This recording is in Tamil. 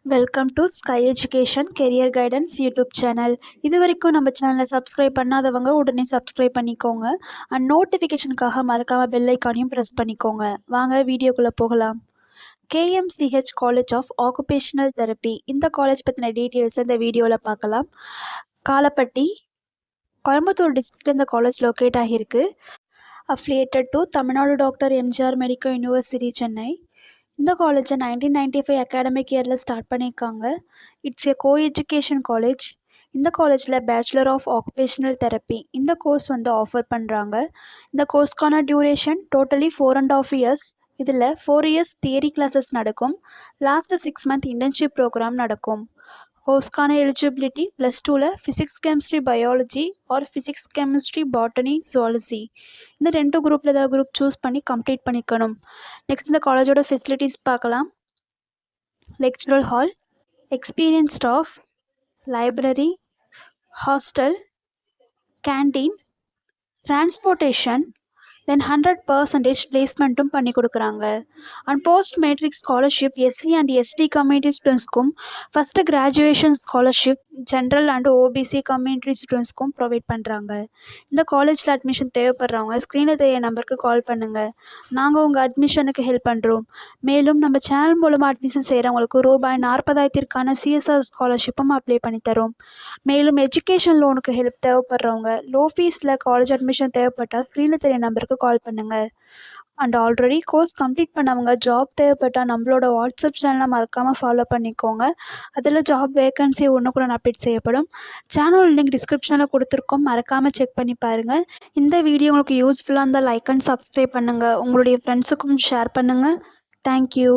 Welcome to sky education career guidance YouTube channel. இது வரைக்கும் நம்ம சேனலை சப்ஸ்கிரைப் பண்ணாதவங்க உடனே சப்ஸ்கிரைப் பண்ணிக்கோங்க. அண்ட் நோட்டிஃபிகேஷனுக்காக மறக்காமல் பெல் ஐக்கானையும் ப்ரெஸ் பண்ணிக்கோங்க. வாங்க வீடியோக்குள்ளே போகலாம். KMCH college of occupational therapy, இந்த காலேஜ் பற்றின டீட்டெயில்ஸ் இந்த வீடியோவில் பார்க்கலாம். காலப்பட்டி, கோயம்புத்தூர் டிஸ்ட்ரிக்ட் இந்த காலேஜ் லொக்கேட் ஆகியிருக்கு. Affiliated to Tamil Nadu doctor MGR medical university Chennai. இந்த காலேஜை 1995 அகாடமிக் இயரில் ஸ்டார்ட் பண்ணியிருக்காங்க. It's a co education college. இந்த காலேஜில் பேச்சுலர் ஆஃப் ஆக்குபேஷனல் தெரப்பி இந்த கோர்ஸ் ஆஃபர் பண்ணுறாங்க. இந்த கோர்ஸ்க்கான டியூரேஷன் டோட்டலி 4.5 இயர்ஸ். இதில் 4 இயர்ஸ் தியரி கிளாஸஸ் நடக்கும். லாஸ்ட் 6 மந்த் இன்டர்ன்ஷிப் ப்ரோக்ராம் நடக்கும். கோர்ஸ்க்கான எலிஜிபிலிட்டி +2ல் physics chemistry biology or physics chemistry botany zoology இந்த 2 குரூப்பில் ஏதாவது குரூப் சூஸ் பண்ணி கம்ப்ளீட் பண்ணிக்கணும். நெக்ஸ்ட் இந்த காலேஜோட ஃபெசிலிட்டிஸ் பார்க்கலாம். Lecture hall, experience staff, library, hostel, canteen, transportation, then 100% பிளேஸ்மெண்ட்டும் பண்ணி கொடுக்குறாங்க. And post matric scholarship SC and ST community ஸ்டூடெண்ட்ஸ்க்கும், first graduation scholarship general and OBC community ஸ்டூடெண்ட்ஸ்க்கும் ப்ரொவைட் பண்ணுறாங்க. இந்த காலேஜில் அட்மிஷன் தேவைப்படுறவங்க ஸ்க்ரீனில் தெரிய நம்பருக்கு கால் பண்ணுங்கள். நாங்கள் உங்கள் அட்மிஷனுக்கு ஹெல்ப் பண்ணுறோம். மேலும் நம்ம சேனல் மூலமாக அட்மிஷன் செய்கிறவங்களுக்கு ₹40,000க்கான சிஎஸ்ஆர் ஸ்காலர்ஷிப்பும் அப்ளை பண்ணித்தரோம். மேலும் எஜுகேஷன் லோனுக்கு ஹெல்ப் தேவைப்படுறவங்க லோ ஃபீஸில் காலேஜ் அட்மிஷன் தேவைப்பட்டால் ஸ்க்ரீனில் தெரிய நம்பருக்கு கால் பண்ணுங்கள். அண்ட் ஆல்ரெடி கோர்ஸ் கம்ப்ளீட் பண்ணவங்க ஜாப் தேவைப்பட்டால் நம்மளோட வாட்ஸ்அப் சேனலை மறக்காமல் ஃபாலோ பண்ணிக்கோங்க. அதில் ஜாப் வேகன்சி ஒன்றுக்குள்ள அப்டேட் செய்யப்படும். சேனல் லிங்க் டிஸ்கிரிப்ஷனில் கொடுத்துருக்கோம், மறக்காமல் செக் பண்ணி பாருங்கள். இந்த வீடியோ உங்களுக்கு யூஸ்ஃபுல்லாக இருந்தால் லைக் அண்ட் சப்ஸ்கிரைப் பண்ணுங்கள். உங்களுடைய ஃப்ரெண்ட்ஸுக்கும் ஷேர் பண்ணுங்கள். தேங்க்யூ.